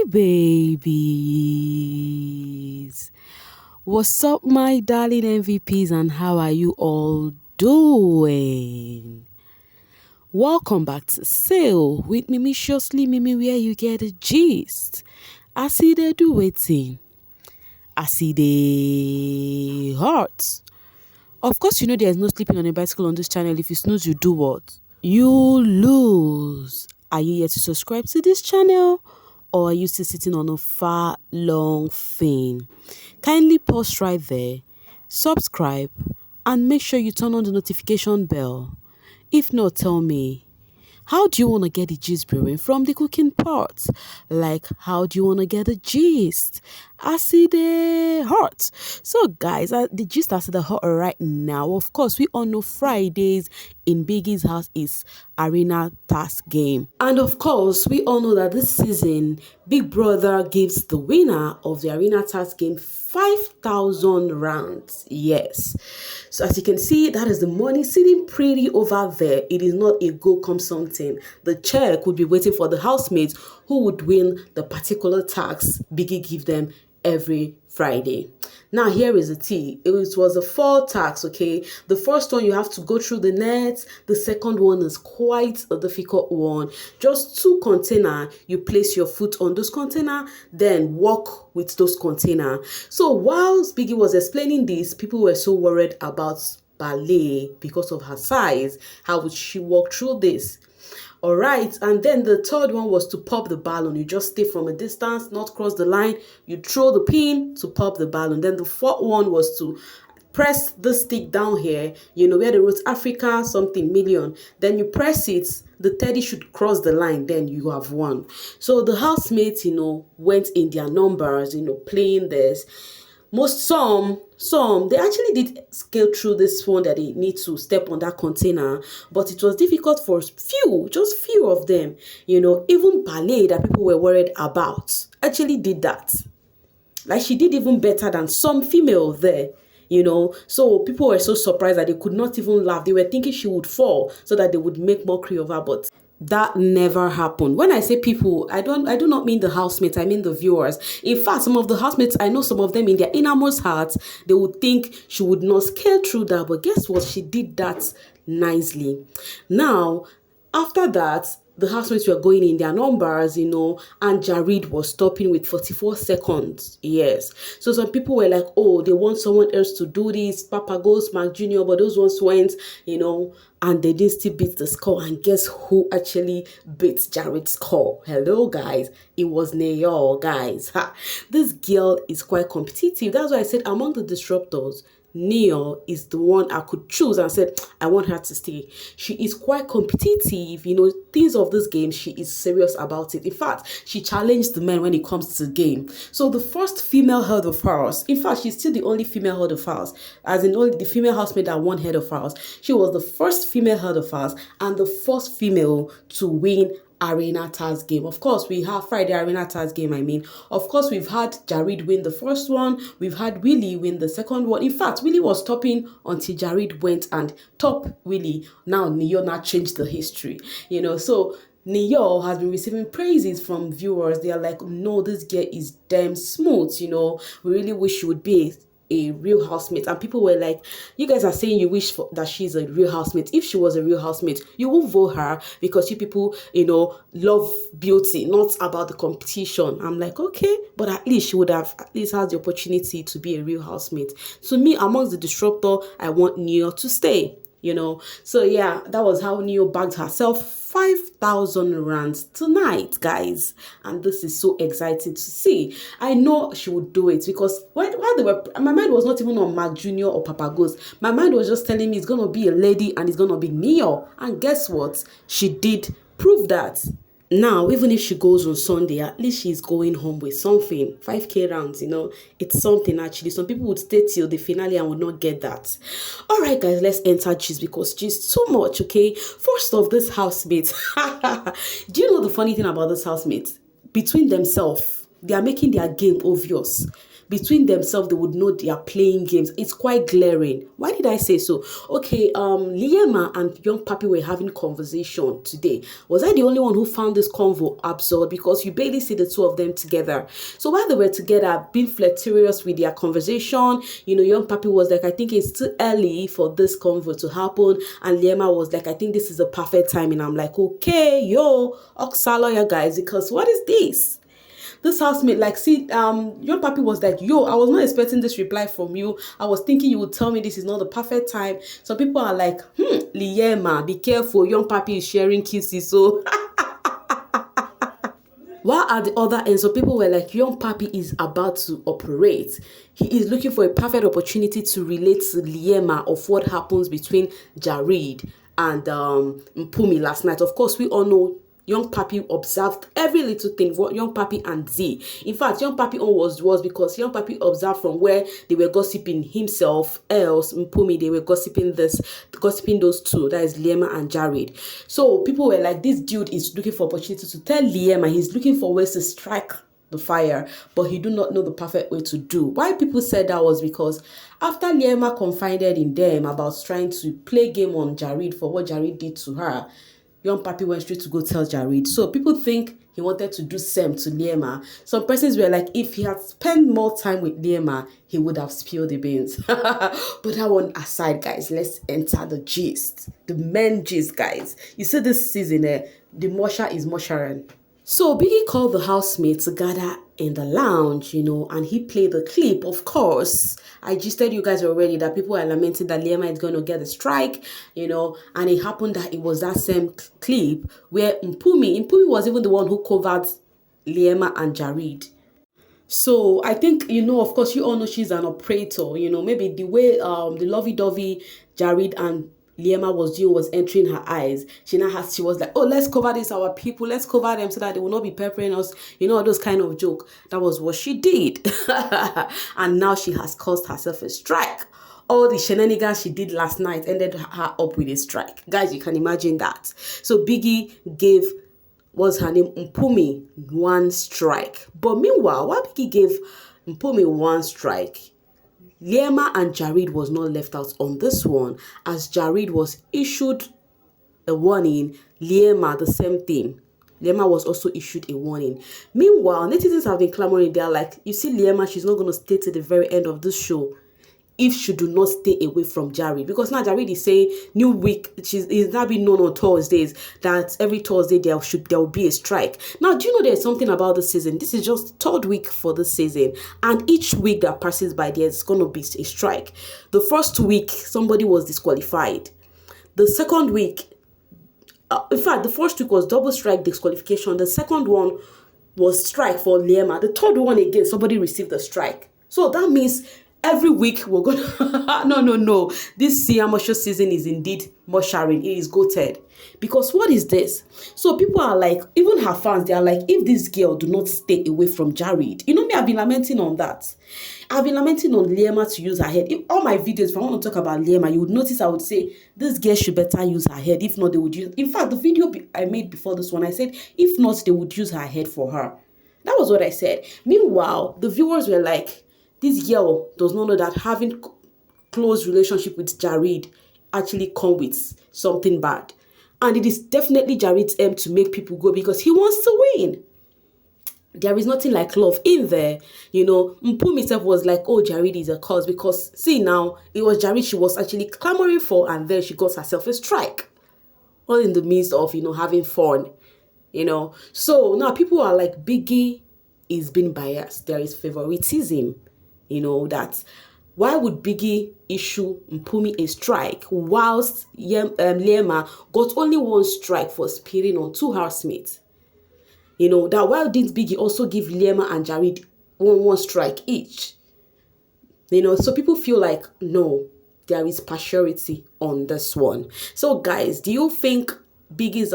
babies. What's up, my darling MVPs, and how are you all doing? Welcome back to Sail with Mimiciously Mimi, where you get a gist. I see they do waiting. I see they hurt. Of course, you know there's no sleeping on a bicycle on this channel. If you snooze, you do what? You lose. Are you yet to subscribe to this channel? Or are you still sitting on a far long thing? Kindly pause right there, subscribe, and make sure you turn on the notification bell. If not, tell me, how do you want to get the gist brewing from the cooking pot? Like, how do you want to get the gist? I see the hot. So, guys, the gist I see the hot right now. Of course, we all know Fridays in Biggie's house is arena task game. And of course, we all know that this season, Big Brother gives the winner of the arena task game 5,000 rounds. Yes. So as you can see, that is the money sitting pretty over there. It is not a go come something. The check would be waiting for the housemates who would win the particular tax Biggie give them every Friday. Now here is the tea. It was a 4 tax, okay? The first one you have to go through the net. The second one is quite a difficult one. Just 2 container. You place your foot on those container, then walk with those container. So whilst Biggie was explaining this, people were so worried about ballet because of her size. How would she walk through this? All right, and then the third one was to pop the balloon. You just stay from a distance, not cross the line. You throw the pin to pop the balloon. Then the fourth one was to press the stick down here, you know, where the wrote Africa something million. Then you press it, the teddy should cross the line, then you have won. So the housemates, you know, went in their numbers, you know, playing this. Some they actually did scale through this one that they need to step on that container, but it was difficult for just few of them. You know, even ballet that people were worried about actually did that. Like, she did even better than some female there. You know, so people were so surprised that they could not even laugh. They were thinking she would fall so that they would make mockery of her, but that never happened. When I say people, I do not mean the housemates, I mean the viewers. In fact, some of the housemates, I know some of them in their innermost hearts, they would think she would not scale through that, but guess what? She did that nicely. Now, after that, the housemates were going in their numbers, you know, and Jareed was stopping with 44 seconds. Yes. So some people were like, oh, they want someone else to do this. Papa goes, Mark Jr., but those ones went, you know, and they didn't still beat the score. And guess who actually beat Jareed's score? Hello, guys. It was Neyo, guys. Ha. This girl is quite competitive. That's why I said among the disruptors, Neo is the one I could choose and said, I want her to stay. She is quite competitive, you know, things of this game, she is serious about it. In fact, she challenged the men when it comes to the game. So the first female head of house, in fact, she's still the only female head of house, as in only the female housemaid that won head of house. She was the first female head of house and the first female to win arena task game. Of course, we have Friday arena task game. Of course, we've had Jareed win the first one. We've had Willie win the second one. In fact, Willie was topping until Jareed went and top Willie. Now Neo now changed the history. You know, so Neo has been receiving praises from viewers. They are like, no, this girl is damn smooth. You know, we really wish she would be a real housemate. And people were like, you guys are saying you wish that she's a real housemate. If she was a real housemate, you will vote her because you people, you know, love beauty, not about the competition. I'm like, okay, but at least she would have at least had the opportunity to be a real housemate. To me, amongst the disruptor, I want Neo to stay. You know, so yeah, that was how Neo bagged herself 5,000 rands tonight, guys, and this is so exciting to see. I know she would do it because while they were, my mind was not even on Mark Jr. or Papa Ghost. My mind was just telling me it's gonna be a lady and it's gonna be Neo, and guess what? She did prove that. Now, even if she goes on Sunday, at least she's going home with something. 5k rounds, you know, it's something actually. Some people would stay till the finale and would not get that. All right, guys, let's enter gist because gist too much, okay? First off, this housemate. Do you know the funny thing about this housemate? Between themselves, they are making their game obvious. between themselves, they would know they are playing games. It's quite glaring. Why did I say so? Okay, Liema and Young Papi were having conversation today. Was I the only one who found this convo absurd? Because you barely see the two of them together. So while they were together, being flirtatious with their conversation, Young Papi was like, I think it's too early for this convo to happen. And Liema was like, I think this is a perfect time. And I'm like, okay, yo, Oxaloya guys, because what is this? This housemate, like, see, Young Papi was like, yo, I was not expecting this reply from you. I was thinking you would tell me this is not the perfect time. Some people are like, Liema, be careful. Young Papi is sharing kisses. So, while at the other end, some people were like, Young Papi is about to operate. He is looking for a perfect opportunity to relate to Liema of what happens between Jareed and Mpumi last night. Of course, we all know Young Papi observed every little thing, what Young Papi and Z. In fact, Young Papi own was because Young Papi observed from where they were gossiping himself, else Mpumi, they were gossiping those two, that is Liema and Jareed. So people were like, this dude is looking for opportunity to tell Liema, he's looking for ways to strike the fire, but he do not know the perfect way to do. Why people said that was because after Liema confided in them about trying to play game on Jareed for what Jareed did to her, Young Papi went straight to go tell Jareed. So people think he wanted to do same to Liema. Some persons were like, if he had spent more time with Liema, he would have spilled the beans. But that one aside, guys, let's enter the gist. The main gist, guys. You see this season, the Mosha is Mosharan. So Biggie called the housemates to gather in the lounge, and he played the clip. Of course, I just told you guys already that people are lamenting that Liema is going to get a strike, and it happened that it was that same clip where Mpumi was even the one who covered Liema and Jareed. So I think, of course, you all know she's an operator, maybe the way the lovey-dovey Jareed and Liema was entering her eyes. She was like, oh, let's cover this, our people, let's cover them so that they will not be peppering us, all those kind of joke. That was what she did. And now she has caused herself a strike. All the shenanigans she did last night ended her up with a strike. Guys, you can imagine that. So Biggie gave, what's her name, Mpumi, one strike. But meanwhile, while Biggie gave Mpumi one strike, Liema and Jareed was not left out on this one, as Jareed was issued a warning. Liema, the same thing. Liema was also issued a warning. Meanwhile, netizens have been clamoring. They're like, you see, Liema, she's not going to stay to the very end of this show if she do not stay away from Jareed. Because now Jareed is saying new week, is now being known on Thursdays that every Thursday there will be a strike. Now, do you know there's something about this season? This is just third week for the season, and each week that passes by there's going to be a strike. The first week, somebody was disqualified. The second week, in fact, the first week was double strike disqualification. The second one was strike for Liema. The third one again, somebody received a strike. So that means every week we're going to... No. This Siamosho season is indeed Mosharing. It is goated. Because what is this? So people are like, even her fans, they are like, if this girl do not stay away from Jareed. Me, I've been lamenting on that. I've been lamenting on Liema to use her head. In all my videos, if I want to talk about Liema, you would notice I would say, this girl should better use her head. If not, they would use... In fact, the video I made before this one, I said, if not, they would use her head for her. That was what I said. Meanwhile, the viewers were like, this girl does not know that having close relationship with Jareed actually come with something bad. And it is definitely Jareed's aim to make people go because he wants to win. There is nothing like love in there. Mpumi himself was like, oh, Jareed is a cause because, see now, it was Jareed she was actually clamoring for, and then she got herself a strike. All in the midst of, having fun, So now people are like, Biggie is being biased. There is favoritism. That why would Biggie issue Mpumi a strike whilst Liema got only one strike for spearing on two housemates? That why didn't Biggie also give Liema and Jareed one strike each? So people feel like, no, there is partiality on this one. So guys, do you think Biggie's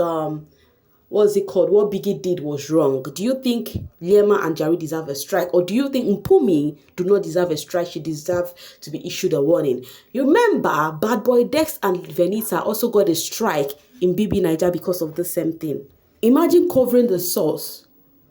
what Biggie did was wrong? Do you think Liema and Jareed deserve a strike? Or do you think Mpumi do not deserve a strike? She deserves to be issued a warning. You remember, Bad Boy Dex and Venita also got a strike in bbnation because of the same thing. Imagine covering the source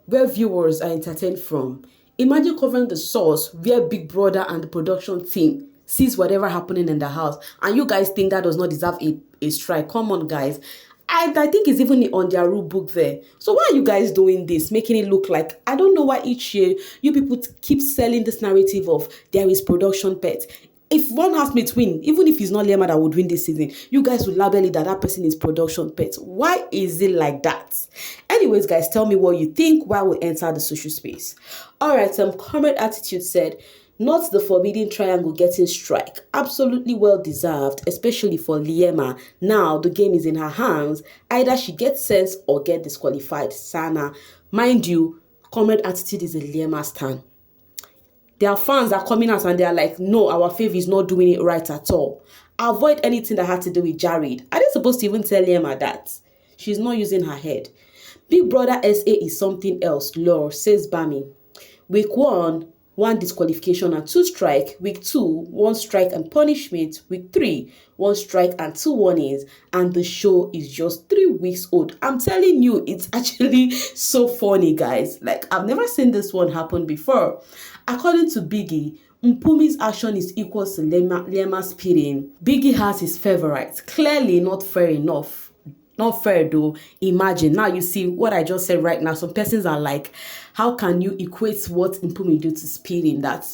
where viewers are entertained from. Imagine covering the source where Big Brother and the production team sees whatever happening in the house, and you guys think that does not deserve a strike. Come on, guys. I think it's even on their rule book there. So why are you guys doing this, making it look like, I don't know why each year you people keep selling this narrative of there is production pet. If one housemate win, even if it's not Liema that would win this season, you guys will label it that that person is production pet. Why is it like that? Anyways, guys, tell me what you think while we enter the social space. All right, Comrade Attitude said, not the forbidden triangle getting strike. Absolutely well deserved, especially for Liema. Now the game is in her hands. Either she gets sense or get disqualified. Sana. Mind you, Comrade Attitude is a Liema stan. Their fans are coming out and they are like, no, our Fav is not doing it right at all. Avoid anything that had to do with Jareed. Are they supposed to even tell Liema that? She's not using her head. Big Brother SA is something else, lore, says Bami. Week 1, 1 disqualification and 2 strike. Week 2, 1 strike and punishment. Week 3, 1 strike and 2 warnings. And the show is just 3 weeks old. I'm telling you, it's actually so funny, guys. Like, I've never seen this one happen before. According to Biggie, Mpumi's action is equal to Liema's speeding. Biggie has his favorites. Clearly not fair enough. Not fair though. Imagine. Now you see what I just said right now. Some persons are like, how can you equate what Mpumi do to speeding? That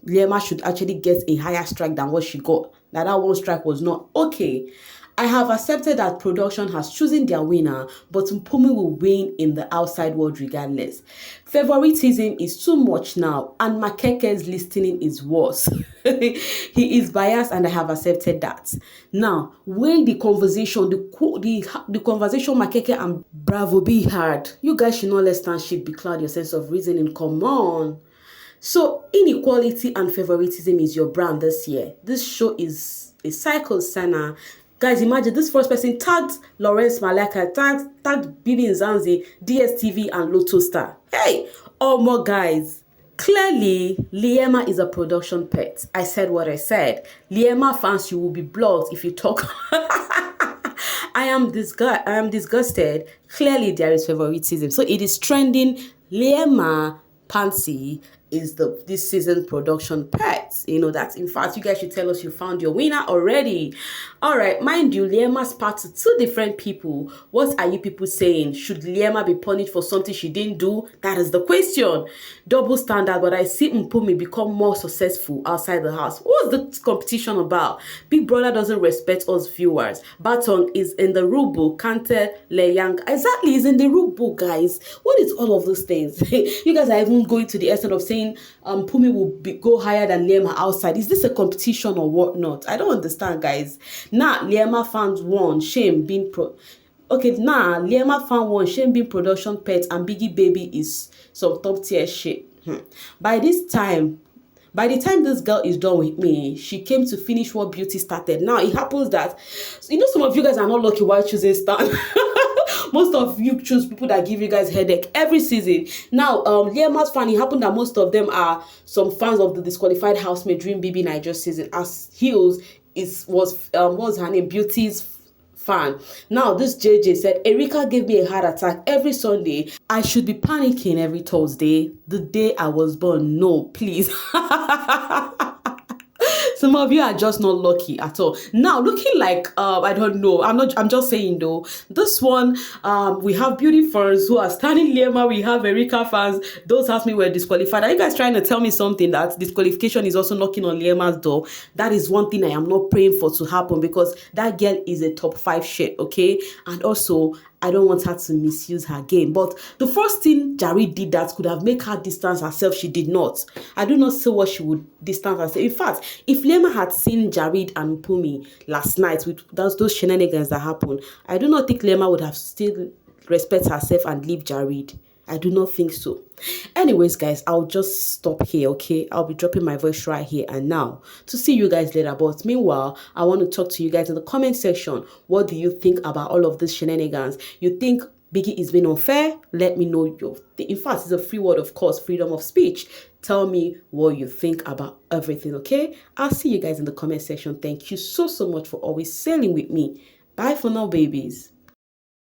Liema should actually get a higher strike than what she got. That 1 strike was not okay. I have accepted that production has chosen their winner, but Mpumi will win in the outside world regardless. Favoritism is too much now, and Makeke's listening is worse. He is biased, and I have accepted that. Now, when the conversation, the conversation Makeke and Bravo B had, you guys should not let stanship becloud your sense of reasoning. Come on. So, inequality and favoritism is your brand this year. This show is a cycle, Sana. Guys, imagine this first person tagged Lawrence Malaka, tagged bbnzansi, DSTV, and Lotto Star. Hey, oh my guys. Clearly, Liema is a production pet. I said what I said. Liema fans, you will be blocked if you talk. I am disgusted. Clearly, there is favoritism. So it is trending. Liema Pansy is this season production pet. You know that. In fact, you guys should tell us you found your winner already. All right, mind you, Liema's part to 2 different people. What are you people saying? Should Liema be punished for something she didn't do? That is the question. Double standard, but I see Mpumi become more successful outside the house. What's the competition about? Big Brother doesn't respect us viewers. Baton is in the rule book. Kante Leyang. Exactly, is in the rule book, guys. What is all of those things? You guys are even going to the extent of saying Mpumi will go higher than Liema outside. Is this a competition or whatnot? I don't understand, guys. Nah, Liema fans won. Shame being Liema fan won. Shame being production pet, and Biggie Baby is some top tier shit. By the time this girl is done with me, she came to finish what beauty started. Now it happens that, you know, some of you guys are not lucky while choosing Stan. Most of you choose people that give you guys headache every season. Now, Liema's fan, it happened that most of them are some fans of the disqualified housemate during BB Niger season. As Hills was her name, Beauty's fan. Now, this JJ said, Erika gave me a heart attack every Sunday. I should be panicking every Thursday. The day I was born. No, please. Some of you are just not lucky at all. Now, looking like, I don't know. I'm just saying though. This one, we have beauty fans who are standing Liema. We have Erika fans. Those asked me were disqualified. Are you guys trying to tell me something that disqualification is also knocking on Liema's door? That is one thing I am not praying for to happen, because that girl is a top 5 shit, okay? And also, I don't want her to misuse her game. But the first thing Jareed did that could have made her distance herself, she did not. I do not see what she would distance herself. In fact, if Liema had seen Jareed and Mpumi last night with those shenanigans that happened, I do not think Liema would have still respect herself and leave Jareed. I do not think so. Anyways, guys, I'll just stop here, okay? I'll be dropping my voice right here and now to see you guys later. But meanwhile, I want to talk to you guys in the comment section. What do you think about all of these shenanigans? You think Biggie is being unfair? Let me know your in fact, it's a free word, of course, freedom of speech. Tell me what you think about everything, okay? I'll see you guys in the comment section. Thank you so much for always sailing with me. Bye for now, babies.